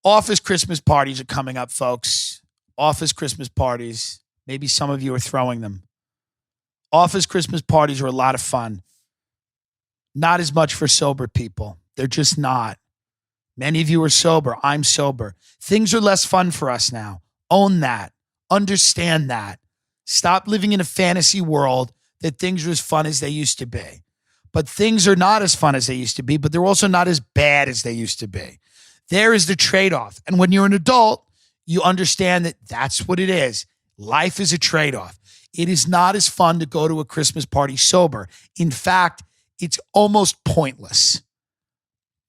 Office Christmas parties are coming up, folks. Office Christmas parties. Maybe some of you are throwing them. Office Christmas parties are a lot of fun. Not as much for sober people. They're just not. Many of you are sober. I'm sober. Things are less fun for us now. Own that. Understand that. Stop living in a fantasy world that things are as fun as they used to be. But things are not as fun as they used to be, but they're also not as bad as they used to be. There is the trade-off. And when you're an adult, you understand that that's what it is. Life is a trade-off. It is not as fun to go to a Christmas party sober. In fact, it's almost pointless.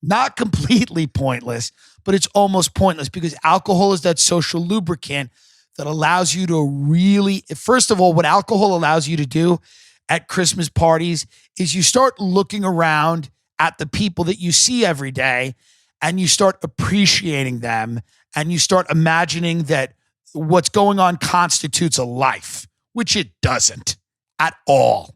Not completely pointless, but it's almost pointless because alcohol is that social lubricant that allows you to really, first of all, what alcohol allows you to do at Christmas parties is you start looking around at the people that you see every day and you start appreciating them and you start imagining that what's going on constitutes a life, which it doesn't at all.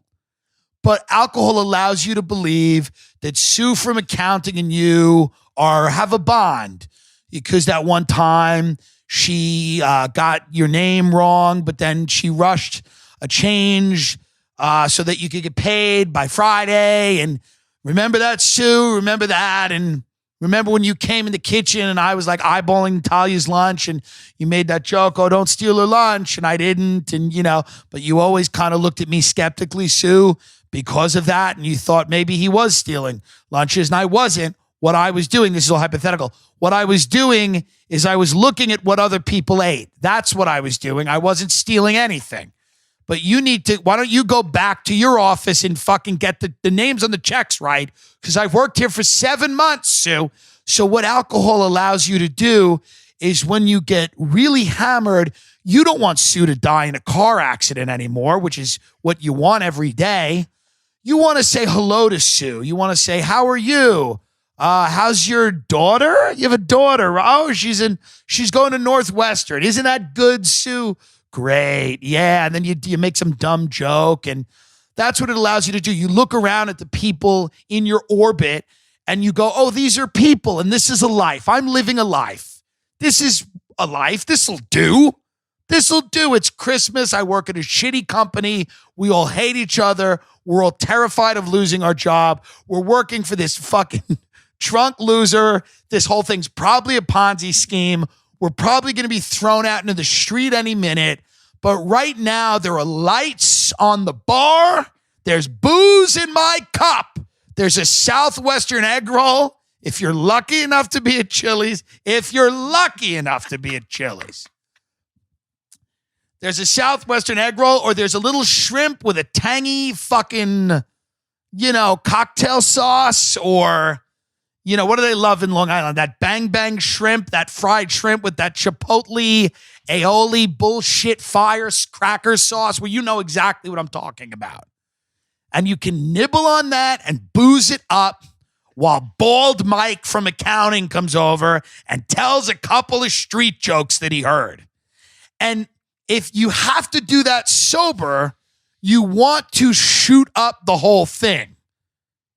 But alcohol allows you to believe that Sue from accounting and you have a bond because that one time she got your name wrong, but then she rushed a change so that you could get paid by Friday. And remember that, Sue? Remember that? And remember when you came in the kitchen and I was like eyeballing Talia's lunch and you made that joke, oh, don't steal her lunch. And I didn't. And, but you always kind of looked at me skeptically, Sue, because of that. And you thought maybe he was stealing lunches and I wasn't. What I was doing, this is all hypothetical. What I was doing is I was looking at what other people ate. That's what I was doing. I wasn't stealing anything. But why don't you go back to your office and fucking get the names on the checks right? Because I've worked here for 7 months, Sue. So what alcohol allows you to do is when you get really hammered, you don't want Sue to die in a car accident anymore, which is what you want every day. You want to say hello to Sue. You want to say, how are you? How's your daughter? You have a daughter. Oh, she's going to Northwestern. Isn't that good, Sue? Great. Yeah. And then you make some dumb joke. And that's what it allows you to do. You look around at the people in your orbit and you go, oh, these are people. And this is a life. I'm living a life. This is a life. This'll do. This'll do. It's Christmas. I work at a shitty company. We all hate each other. We're all terrified of losing our job. We're working for this fucking drunk loser. This whole thing's probably a Ponzi scheme. We're probably going to be thrown out into the street any minute. But right now, there are lights on the bar. There's booze in my cup. There's a Southwestern egg roll. If you're lucky enough to be at Chili's. There's a Southwestern egg roll, or there's a little shrimp with a tangy fucking, cocktail sauce, or what do they love in Long Island? That bang bang shrimp, that fried shrimp with that chipotle, aioli bullshit firecracker sauce, where you know exactly what I'm talking about. And you can nibble on that and booze it up while Bald Mike from accounting comes over and tells a couple of street jokes that he heard. And if you have to do that sober, you want to shoot up the whole thing.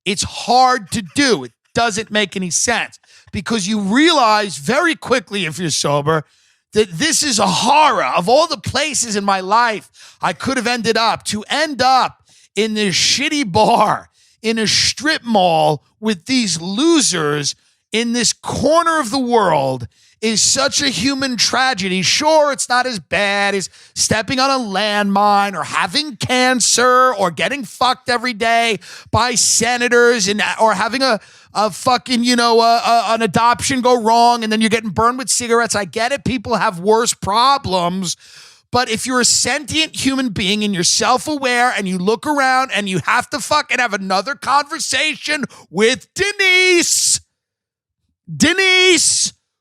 It's hard to do. It doesn't make any sense because you realize very quickly if you're sober that this is a horror. Of all the places in my life I could have ended up, to end up in this shitty bar in a strip mall with these losers in this corner of the world is such a human tragedy. Sure, it's not as bad as stepping on a landmine or having cancer or getting fucked every day by senators or having a fucking, an adoption go wrong and then you're getting burned with cigarettes. I get it. People have worse problems. But if you're a sentient human being and you're self-aware and you look around and you have to fucking have another conversation with Denise,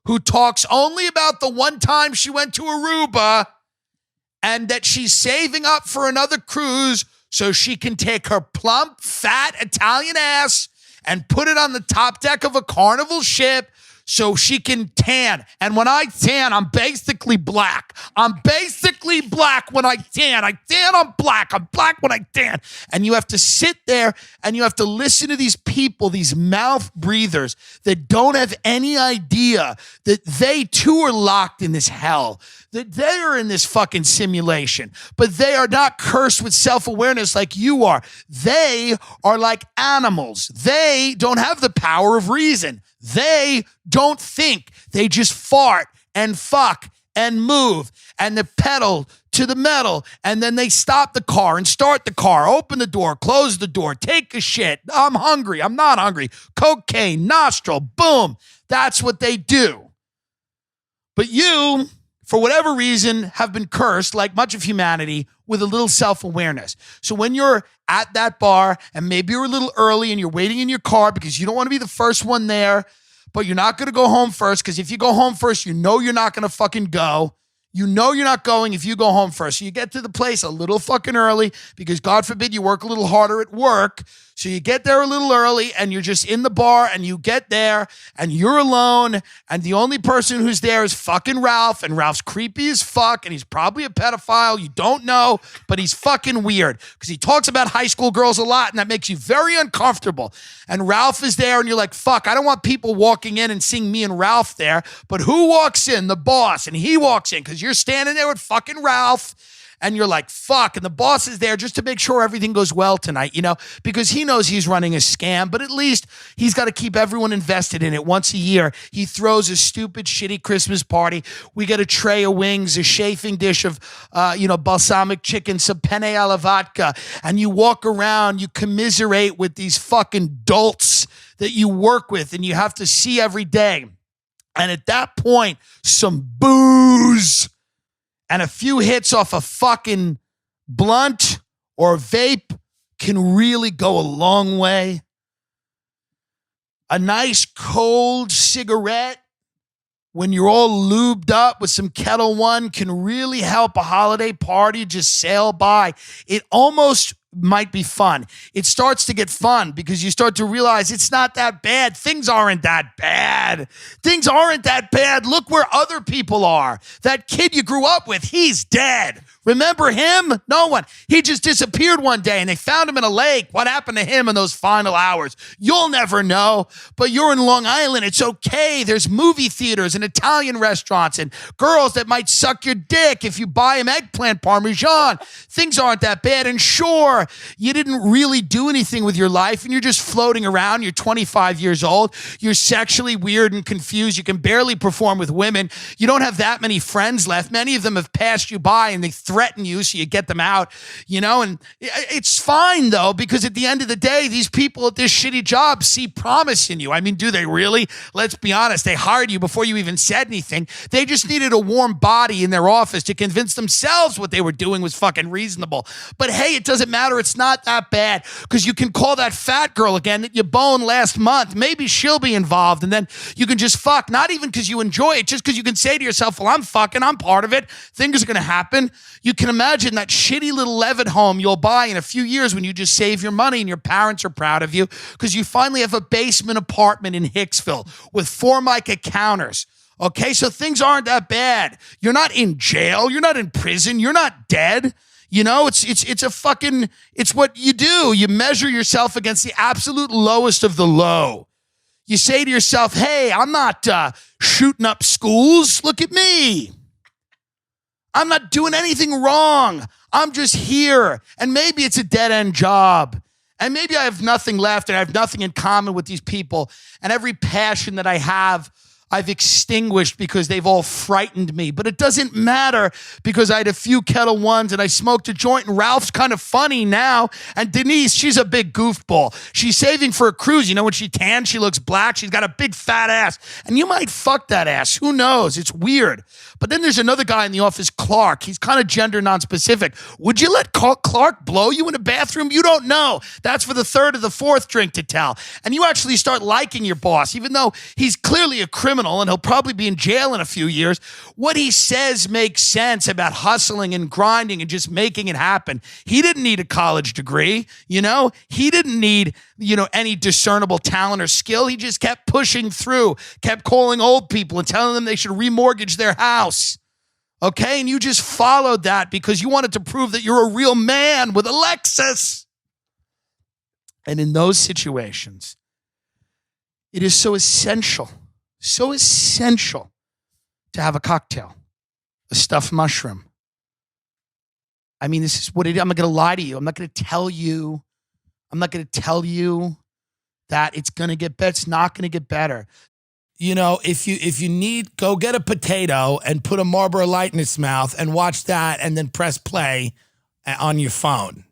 who talks only about the one time she went to Aruba and that she's saving up for another cruise so she can take her plump, fat Italian ass and put it on the top deck of a Carnival ship so she can tan. And when I tan, I'm basically black. I'm basically black when I tan. I tan, I'm black. I'm black when I tan. And you have to sit there and you have to listen to these people, these mouth breathers that don't have any idea that they too are locked in this hell, that they are in this fucking simulation, but they are not cursed with self-awareness like you are. They are like animals. They don't have the power of reason. They don't think. They just fart and fuck and move and the pedal to the metal, and then they stop the car and start the car, open the door, close the door, take a shit. I'm hungry. I'm not hungry. Cocaine, nostril, boom. That's what they do. But you, for whatever reason, have been cursed, like much of humanity, with a little self-awareness. So when you're at that bar and maybe you're a little early and you're waiting in your car because you don't want to be the first one there, but you're not going to go home first, because if you go home first, you know you're not going to fucking go. You know you're not going if you go home first. So you get to the place a little fucking early because, God forbid, you work a little harder at work. So you get there a little early and you're just in the bar and you get there and you're alone and the only person who's there is fucking Ralph, and Ralph's creepy as fuck and he's probably a pedophile. You don't know, but he's fucking weird because he talks about high school girls a lot and that makes you very uncomfortable. And Ralph is there and you're like, fuck, I don't want people walking in and seeing me and Ralph there. But who walks in? The boss. And he walks in because you're standing there with fucking Ralph. And you're like, fuck. And the boss is there just to make sure everything goes well tonight, you know, because he knows he's running a scam, but at least he's got to keep everyone invested in it. Once a year, he throws a stupid, shitty Christmas party. We get a tray of wings, a chafing dish of, balsamic chicken, some penne alla vodka. And you walk around, you commiserate with these fucking dolts that you work with and you have to see every day. And at that point, some booze and a few hits off a fucking blunt or vape can really go a long way. A nice cold cigarette when you're all lubed up with some Kettle One can really help a holiday party just sail by. It almost might be fun. It starts to get fun because you start to realize it's not that bad. Things aren't that bad. Things aren't that bad. Look where other people are. That kid you grew up with, he's dead. Remember him? No one. He just disappeared one day and they found him in a lake. What happened to him in those final hours? You'll never know. But you're in Long Island. It's okay. There's movie theaters and Italian restaurants and girls that might suck your dick if you buy them eggplant parmesan. Things aren't that bad. And sure, you didn't really do anything with your life and you're just floating around. You're 25 years old. You're sexually weird and confused. You can barely perform with women. You don't have that many friends left. Many of them have passed you by and they threaten you so you get them out, you know, and it's fine though, because at the end of the day, these people at this shitty job see promise in you. I mean, do they really? Let's be honest. They hired you before you even said anything. They just needed a warm body in their office to convince themselves what they were doing was fucking reasonable. But hey, it doesn't matter. It's not that bad because you can call that fat girl again that you boned last month. Maybe she'll be involved and then you can just fuck, not even because you enjoy it, just because you can say to yourself, well, I'm fucking, I'm part of it. Things are going to happen. You can imagine that shitty little Levitt home you'll buy in a few years when you just save your money and your parents are proud of you because you finally have a basement apartment in Hicksville with Formica counters. Okay, so things aren't that bad. You're not in jail. You're not in prison. You're not dead. You know, it's what you do. You measure yourself against the absolute lowest of the low. You say to yourself, hey, I'm not shooting up schools. Look at me. I'm not doing anything wrong. I'm just here. And maybe it's a dead-end job. And maybe I have nothing left and I have nothing in common with these people. And every passion that I have, I've extinguished because they've all frightened me. But it doesn't matter because I had a few Kettle Ones and I smoked a joint and Ralph's kind of funny now. And Denise, she's a big goofball. She's saving for a cruise. You know, when she tans, she looks black. She's got a big fat ass. And you might fuck that ass. Who knows? It's weird. But then there's another guy in the office, Clark. He's kind of gender non-specific. Would you let Clark blow you in a bathroom? You don't know. That's for the third or the fourth drink to tell. And you actually start liking your boss, even though he's clearly a criminal. criminal and he'll probably be in jail in a few years. What he says makes sense about hustling and grinding and just making it happen. He didn't need a college degree, you know? He didn't need, any discernible talent or skill. He just kept pushing through, kept calling old people and telling them they should remortgage their house. Okay? And you just followed that because you wanted to prove that you're a real man with a Lexus. And in those situations, it is so essential to have a cocktail, a stuffed mushroom. I mean, this is what it is. I'm not going to lie to you. I'm not going to tell you that it's going to get better. It's not going to get better. If you need, go get a potato and put a Marlboro Light in its mouth and watch that and then press play on your phone.